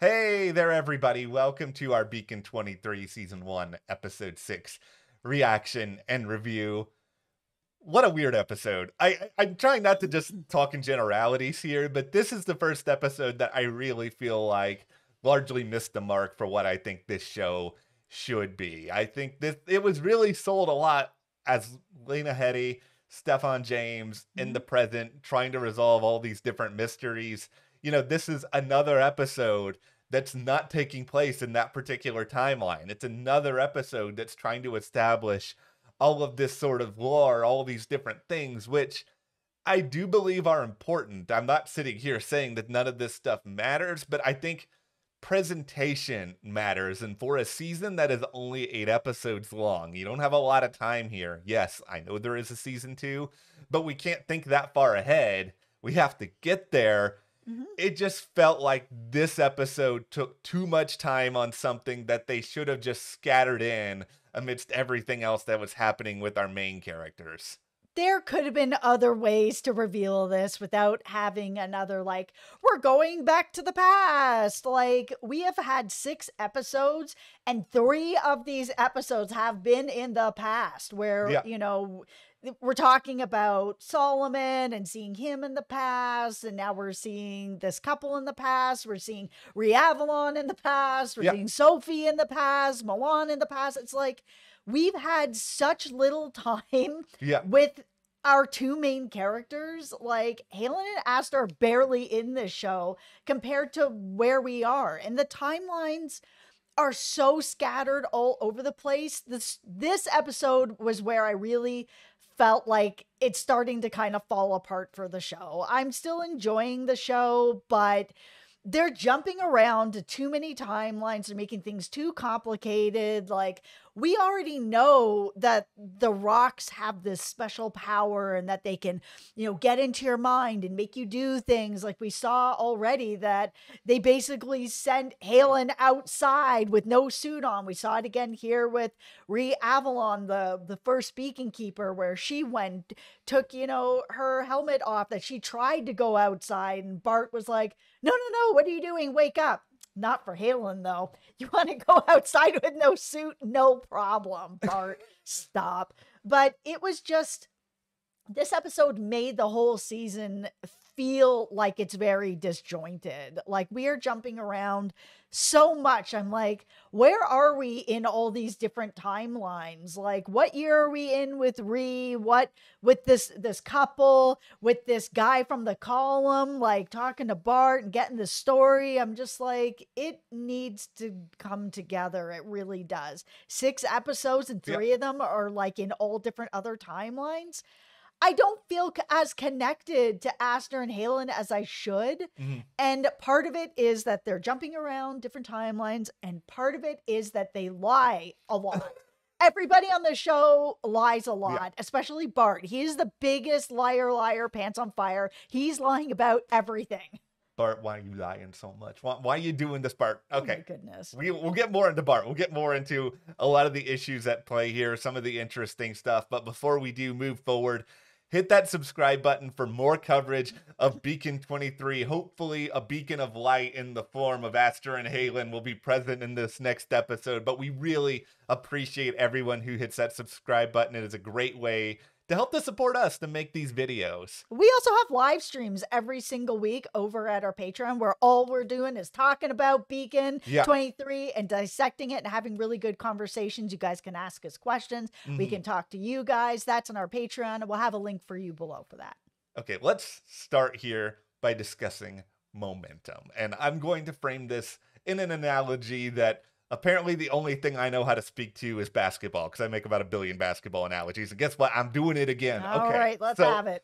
Hey there, everybody. Welcome to our Beacon 23 Season 1, Episode 6 reaction and review. What a weird episode. I'm trying not to just talk in generalities here, but this is the first episode that I really feel like largely missed the mark for what I think this show should be. I think it was really sold a lot as Lena Headey, Stefan James in the present, trying to resolve all these different mysteries. You know, this is another episode that's not taking place in that particular timeline. It's another episode that's trying to establish all of this sort of lore, all these different things, which I do believe are important. I'm not sitting here saying that none of this stuff matters, but I think presentation matters. And for a season that is only 8 episodes long, you don't have a lot of time here. Yes, I know there is a season 2, but we can't think that far ahead. We have to get there. It just felt like this episode took too much time on something that they should have just scattered in amidst everything else that was happening with our main characters. There could have been other ways to reveal this without having another, like, we're going back to the past. Like, we have had 6 episodes, and 3 of these episodes have been in the past where, we're talking about Solomon and seeing him in the past, and now we're seeing this couple in the past. We're seeing Avalon in the past. We're seeing Sophie in the past, Milan in the past. It's like we've had such little time with our 2 main characters. Like, Halen and Aster are barely in this show compared to where we are, and the timelines are so scattered all over the place. This episode was where I really felt like it's starting to kind of fall apart for the show. I'm still enjoying the show, but they're jumping around to too many timelines. They're making things too complicated. Like, we already know that the rocks have this special power and that they can, get into your mind and make you do things. Like, we saw already that they basically sent Halen outside with no suit on. We saw it again here with Avalon, the first Beacon Keeper, where she took, her helmet off, that she tried to go outside, and Bart was like, no, what are you doing? Wake up. Not for Halen, though. You want to go outside with no suit? No problem, Bart. Stop. But it was just, this episode made the whole season feel like it's very disjointed. Like, we are jumping around so much. I'm like, where are we in all these different timelines? Like, what year are we in with what with this couple, with this guy from the column, like talking to Bart and getting the story? I'm just like, it needs to come together. It really does. 6 episodes and 3 of them are like in all different other timelines. I don't feel as connected to Aster and Halen as I should. And part of it is that they're jumping around different timelines, and part of it is that they lie a lot. Everybody on the show lies a lot, especially Bart. He is the biggest liar, pants on fire. He's lying about everything. Bart, why are you lying so much? Why are you doing this, Bart? Okay. Oh my goodness. We'll get more into Bart. We'll get more into a lot of the issues at play here, some of the interesting stuff. But before we do move forward, hit that subscribe button for more coverage of Beacon 23. Hopefully a beacon of light in the form of Aster and Halen will be present in this next episode. But we really appreciate everyone who hits that subscribe button. It is a great way to help to support us to make these videos. We also have live streams every single week over at our Patreon, where all we're doing is talking about Beacon 23 and dissecting it and having really good conversations. You guys can ask us questions. We can talk to you guys. That's on our Patreon. We'll have a link for you below for that. Okay, let's start here by discussing momentum. And I'm going to frame this in an analogy that apparently the only thing I know how to speak to is basketball, because I make about 1 billion basketball analogies. And guess what? I'm doing it again. All right, let's have it.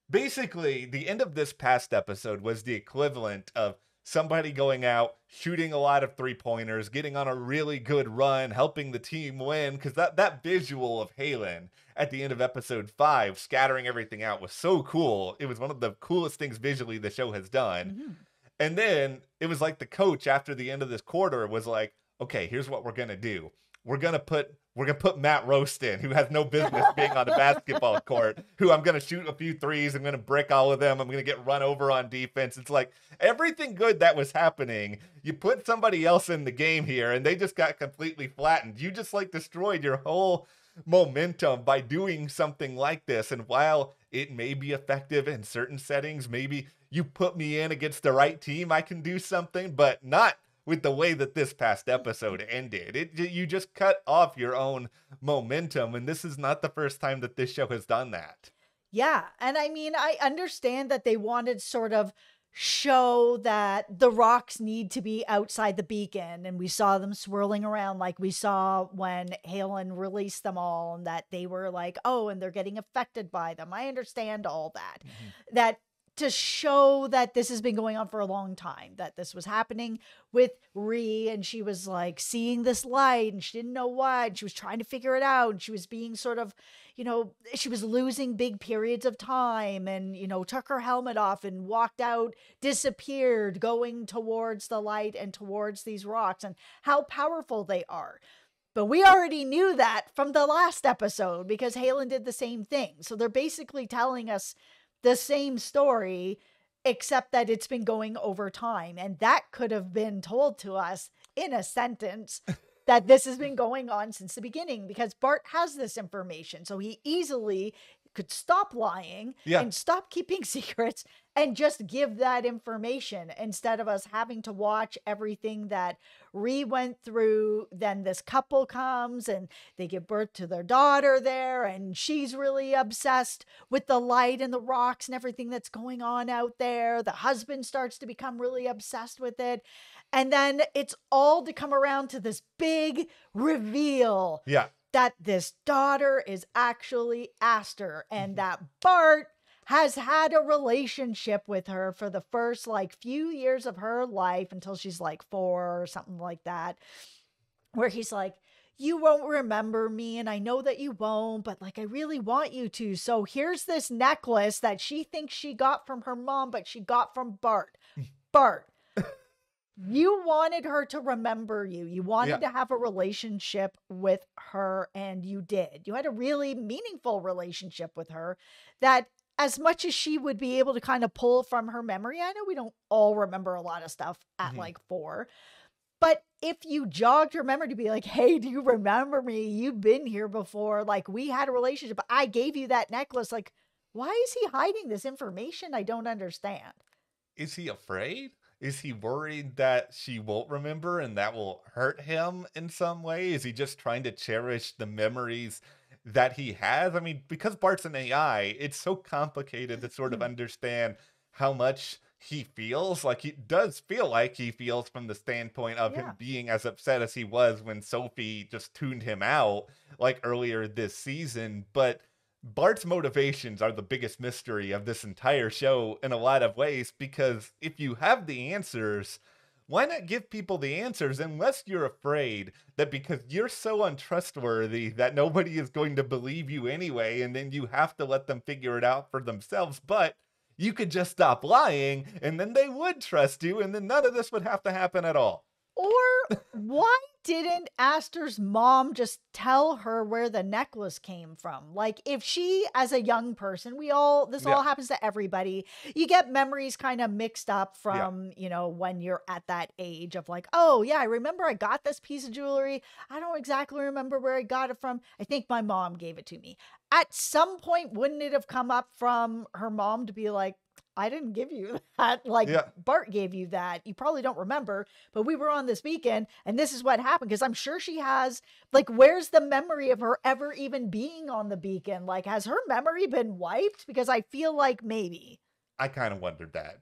Basically, the end of this past episode was the equivalent of somebody going out, shooting a lot of 3-pointers, getting on a really good run, helping the team win. Because that visual of Halen at the end of episode 5, scattering everything out, was so cool. It was one of the coolest things visually the show has done. And then it was like the coach after the end of this quarter was like, okay, here's what we're going to do. we're gonna put Matt Roast in, who has no business being on the basketball court, who I'm gonna shoot a few threes, I'm gonna brick all of them, I'm gonna get run over on defense. It's like everything good that was happening, you put somebody else in the game here and they just got completely flattened. You just like destroyed your whole momentum by doing something like this. And while it may be effective in certain settings, maybe you put me in against the right team, I can do something, but not with the way that this past episode ended. You just cut off your own momentum, and this is not the first time that this show has done that. Yeah, and I mean, I understand that they wanted sort of show that the rocks need to be outside the beacon, and we saw them swirling around like we saw when Halen released them all, and that they were like, oh, and they're getting affected by them. I understand all that. That to show that this has been going on for a long time, that this was happening with Ree, and she was like seeing this light and she didn't know what, and she was trying to figure it out, and she was being sort of, she was losing big periods of time, and, took her helmet off and walked out, disappeared, going towards the light and towards these rocks, and how powerful they are. But we already knew that from the last episode because Halen did the same thing. So they're basically telling us the same story, except that it's been going over time. And that could have been told to us in a sentence that this has been going on since the beginning, because Bart has this information. So he easily could stop lying and stop keeping secrets and just give that information instead of us having to watch everything that Ree went through. Then this couple comes and they give birth to their daughter there, and she's really obsessed with the light and the rocks and everything that's going on out there. The husband starts to become really obsessed with it. And then it's all to come around to this big reveal. That this daughter is actually Aster, and that Bart has had a relationship with her for the first few years of her life until she's 4 or something like that, where he's like, you won't remember me, and I know that you won't, but I really want you to. So here's this necklace that she thinks she got from her mom, but she got from Bart. Bart, you wanted her to remember you. You wanted to have a relationship with her, and you did. You had a really meaningful relationship with her that, as much as she would be able to kind of pull from her memory, I know we don't all remember a lot of stuff at 4, but if you jogged her memory to be like, hey, do you remember me? You've been here before. We had a relationship. I gave you that necklace. Why is he hiding this information? I don't understand. Is he afraid? Is he worried that she won't remember and that will hurt him in some way? Is he just trying to cherish the memories that he has? I mean, because Bart's an AI, it's so complicated to sort of understand how much he feels. He does feel like he feels from the standpoint of him being as upset as he was when Sophie just tuned him out earlier this season. But Bart's motivations are the biggest mystery of this entire show in a lot of ways, because if you have the answers, why not give people the answers, unless you're afraid that because you're so untrustworthy that nobody is going to believe you anyway, and then you have to let them figure it out for themselves. But you could just stop lying, and then they would trust you, and then none of this would have to happen at all. Or why didn't Aster's mom just tell her where the necklace came from? If she, as a young person, all happens to everybody. You get memories kind of mixed up from, when you're at that age of oh yeah, I remember I got this piece of jewelry. I don't exactly remember where I got it from. I think my mom gave it to me. At some point, wouldn't it have come up from her mom to be like, I didn't give you that. Bart gave you that. You probably don't remember, but we were on this weekend and this is what happened. Because I'm sure she has, where's the memory of her ever even being on the beacon? Has her memory been wiped? Because I feel maybe. I kind of wondered that.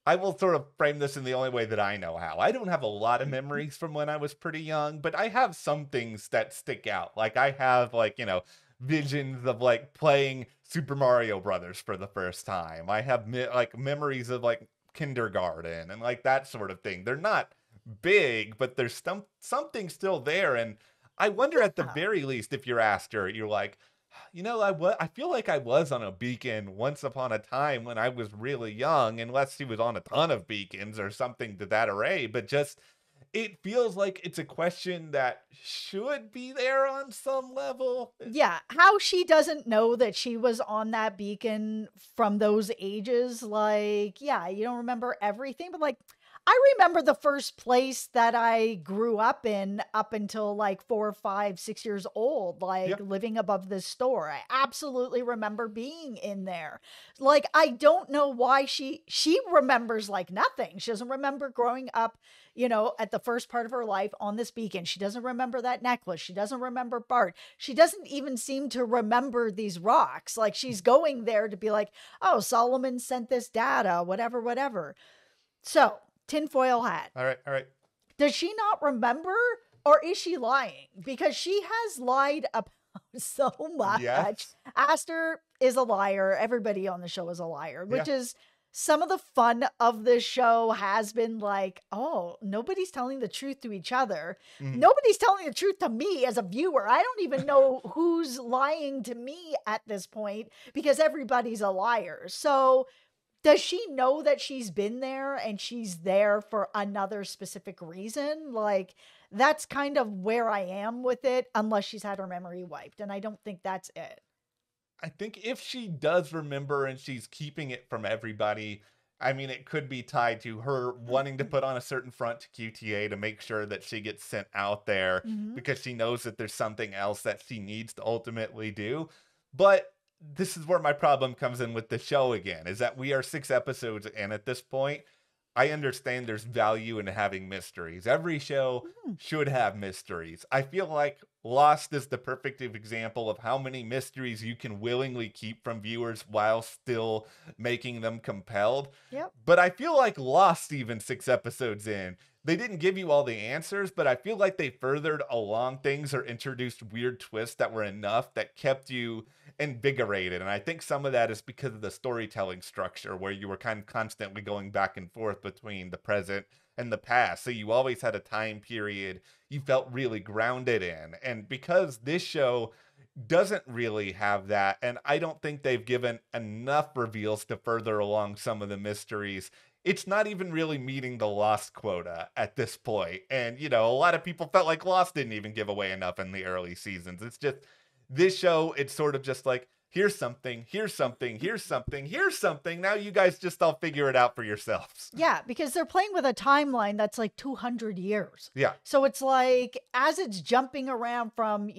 I will sort of frame this in the only way that I know how. I don't have a lot of memories from when I was pretty young, but I have some things that stick out. I have visions of playing Super Mario Brothers for the first time. I have memories of kindergarten and that sort of thing. They're not big, but there's something still there. And I wonder at the very least, if you're Aster, you're I feel like I was on a beacon once upon a time when I was really young, unless he was on a ton of beacons or something to that array. But just it feels like it's a question that should be there on some level. Yeah, how she doesn't know that she was on that beacon from those ages, like, yeah, you don't remember everything, but like, I remember the first place that I grew up in up until like 4, 5, 6 years old, like Yeah. living above this store. I absolutely remember being in there. Like, I don't know why she remembers like nothing. She doesn't remember growing up, at the first part of her life on this beacon. She doesn't remember that necklace. She doesn't remember Bart. She doesn't even seem to remember these rocks. Like, she's going there to be like, oh, Solomon sent this data, whatever, whatever. So, tinfoil hat. All right. All right. Does she not remember, or is she lying? Because she has lied about so much. Yes. Aster is a liar. Everybody on the show is a liar, which Yeah. is some of the fun of this show has been like, oh, nobody's telling the truth to each other. Mhm. Nobody's telling the truth to me as a viewer. I don't even know who's lying to me at this point because everybody's a liar. So does she know that she's been there and she's there for another specific reason? Like, that's kind of where I am with it, unless she's had her memory wiped. And I don't think that's it. I think if she does remember and she's keeping it from everybody, I mean, it could be tied to her wanting to put on a certain front to QTA to make sure that she gets sent out there Mhm. because she knows that there's something else that she needs to ultimately do. But this is where my problem comes in with the show again, is that we are 6 episodes in at this point. I understand there's value in having mysteries. Every show Mhm. should have mysteries. I feel like Lost is the perfect example of how many mysteries you can willingly keep from viewers while still making them compelled. Yep. But I feel like Lost, even 6 episodes in, they didn't give you all the answers, but I feel like they furthered along things or introduced weird twists that were enough that kept you invigorated. And I think some of that is because of the storytelling structure where you were kind of constantly going back and forth between the present and the past. So you always had a time period you felt really grounded in. And because this show doesn't really have that, and I don't think they've given enough reveals to further along some of the mysteries, it's not even really meeting the Lost quota at this point. And, a lot of people felt like Lost didn't even give away enough in the early seasons. It's just this show, it's sort of just like, here's something, here's something, here's something, here's something. Now you guys just all figure it out for yourselves. Yeah, because they're playing with a timeline that's like 200 years. Yeah. So it's like, as it's jumping around from,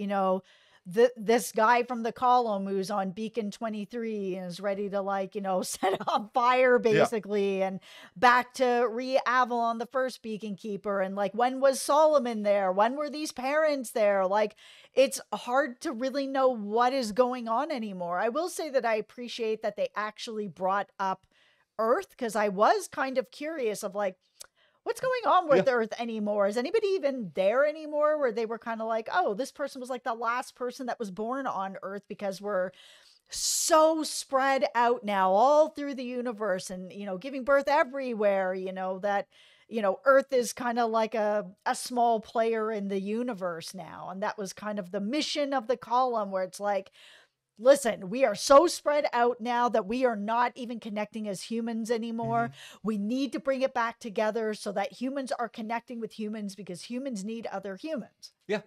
this guy from the column who's on Beacon 23 and is ready to set on fire basically, and back to Avalon, the first Beacon Keeper, and like, when was Solomon there? When were these parents there? Like, it's hard to really know what is going on anymore. I will say that I appreciate that they actually brought up Earth, because I was kind of curious of like, what's going on with Earth anymore? Is anybody even there anymore? Where they were kind of like, oh, this person was like the last person that was born on Earth, because we're so spread out now all through the universe and, giving birth everywhere, that, Earth is kind of like a small player in the universe now. And that was kind of the mission of the column, where it's like, listen, we are so spread out now that we are not even connecting as humans anymore. We need to bring it back together so that humans are connecting with humans, because humans need other humans. Yeah.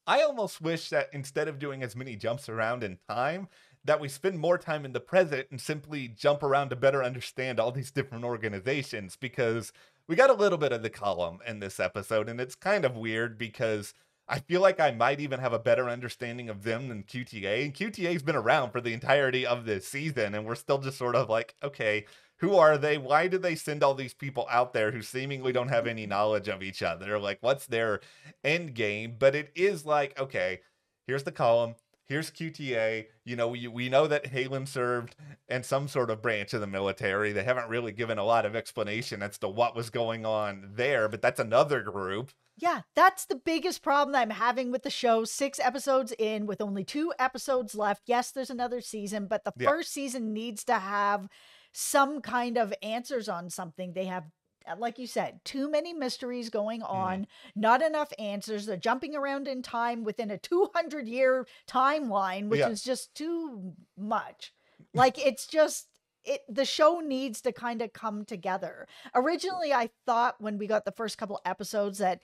I almost wish that instead of doing as many jumps around in time, that we spend more time in the present and simply jump around to better understand all these different organizations, because we got a little bit of the column in this episode, and it's kind of weird because I feel like I might even have a better understanding of them than QTA. And QTA's been around for the entirety of this season, and we're still just sort of like, okay, who are they? Why do they send all these people out there who seemingly don't have any knowledge of each other? Like, what's their end game? But it is like, okay, here's the column. Here's QTA. We know that Halen served in some sort of branch of the military. They haven't really given a lot of explanation as to what was going on there, but that's another group. Yeah, that's the biggest problem that I'm having with the show. 6 episodes in with only 2 episodes left. Yes, there's another season, but the first season needs to have some kind of answers on something. They have, like you said, too many mysteries going on, not enough answers. They're jumping around in time within a 200-year timeline, which is just too much. Like, it's the show needs to kind of come together. Originally, I thought when we got the first couple episodes that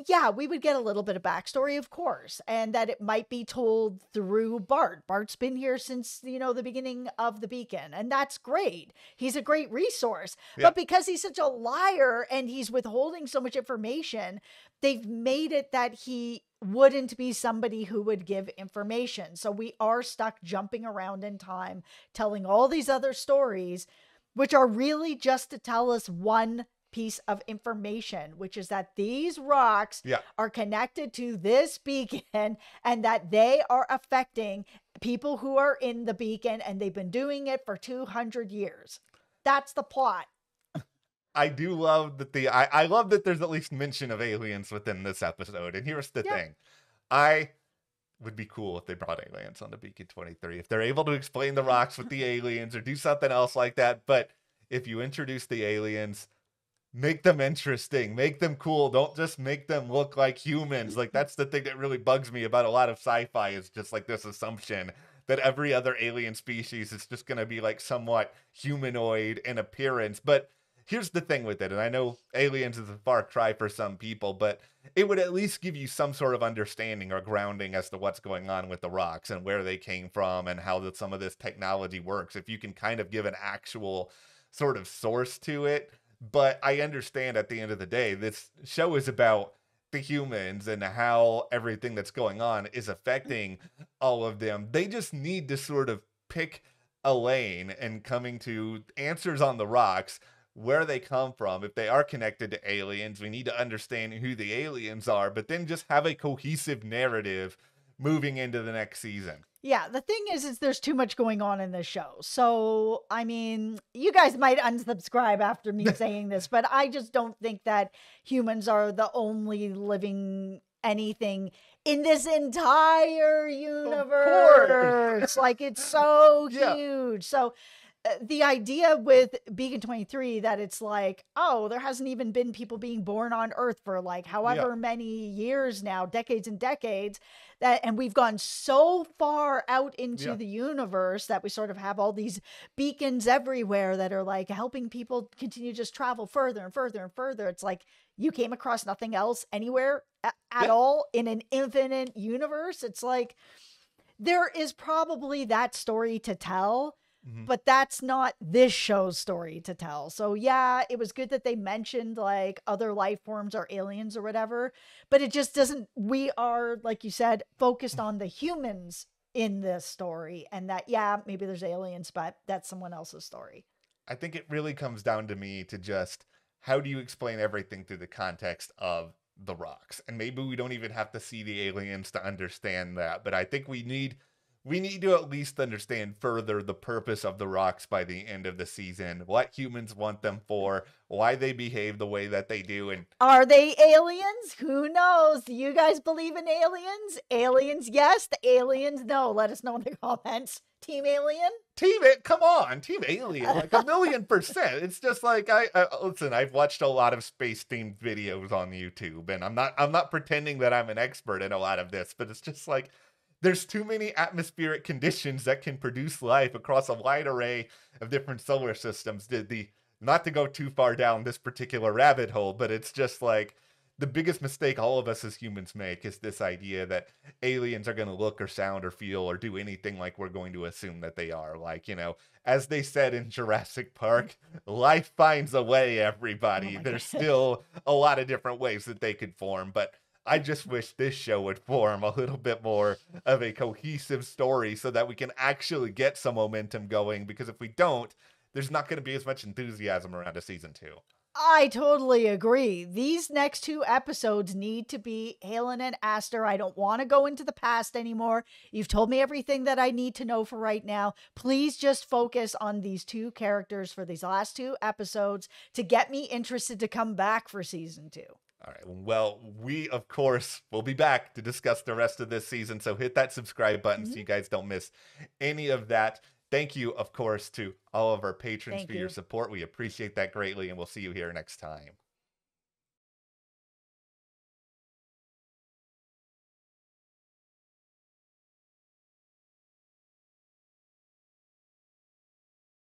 yeah, we would get a little bit of backstory, of course, and that it might be told through Bart. Bart's been here since, the beginning of the Beacon, and that's great. He's a great resource. Yeah. But because he's such a liar and he's withholding so much information, they've made it that he wouldn't be somebody who would give information. So we are stuck jumping around in time, telling all these other stories, which are really just to tell us one piece of information, which is that these rocks are connected to this beacon and that they are affecting people who are in the beacon, and they've been doing it for 200 years. That's the plot. I do love that I love that there's at least mention of aliens within this episode. And here's the thing. I would be cool if they brought aliens on the Beacon 23. If they're able to explain the rocks with the aliens or do something else like that. But if you introduce the aliens, make them interesting, make them cool. Don't just make them look like humans. Like, that's the thing that really bugs me about a lot of sci-fi, is just like this assumption that every other alien species is just going to be like somewhat humanoid in appearance. But here's the thing with it, and I know aliens is a far cry for some people, but it would at least give you some sort of understanding or grounding as to what's going on with the rocks and where they came from and how some of this technology works. If you can kind of give an actual sort of source to it. But I understand at the end of the day, this show is about the humans and how everything that's going on is affecting all of them. They just need to sort of pick a lane and coming to answers on the rocks, where they come from. If they are connected to aliens, we need to understand who the aliens are, but then just have a cohesive narrative moving into the next season. Yeah, the thing is there's too much going on in this show. So, I mean, you guys might unsubscribe after me saying this, but I just don't think that humans are the only living anything in this entire universe. Like, it's so huge. So, the idea with Beacon 23 that it's like, oh, there hasn't even been people being born on Earth for like however many years now, decades and decades, and we've gone so far out into the universe that we sort of have all these beacons everywhere that are like helping people continue to just travel further and further and further. It's like you came across nothing else anywhere at all in an infinite universe. It's like there is probably that story to tell. But that's not this show's story to tell. So yeah, it was good that they mentioned like other life forms or aliens or whatever, but it just doesn't, we are, like you said, focused on the humans in this story, and that, yeah, maybe there's aliens, but that's someone else's story. I think it really comes down to me to just, how do you explain everything through the context of the rocks? And maybe we don't even have to see the aliens to understand that, but I think we need to at least understand further the purpose of the rocks by the end of the season, what humans want them for, why they behave the way that they do. And are they aliens? Who knows? Do you guys believe in aliens? Aliens, yes. The aliens, no. Let us know in the comments. Team Alien? Come on, Team Alien, like 1,000,000%. It's just like, listen, I've watched a lot of space-themed videos on YouTube, and I'm not pretending that I'm an expert in a lot of this, but it's just like, there's too many atmospheric conditions that can produce life across a wide array of different solar systems. Not to go too far down this particular rabbit hole, but it's just like the biggest mistake all of us as humans make is this idea that aliens are going to look or sound or feel or do anything like we're going to assume that they are. Like, as they said in Jurassic Park, life finds a way, everybody. There's still a lot of different ways that they could form, but I just wish this show would form a little bit more of a cohesive story so that we can actually get some momentum going, because if we don't, there's not going to be as much enthusiasm around a season 2. I totally agree. These next 2 episodes need to be Halen and Aster. I don't want to go into the past anymore. You've told me everything that I need to know for right now. Please just focus on these 2 characters for these last 2 episodes to get me interested to come back for season 2. All right. Well, we, of course, will be back to discuss the rest of this season. So hit that subscribe button so you guys don't miss any of that. Thank you, of course, to all of our patrons for your support. We appreciate that greatly, and we'll see you here next time.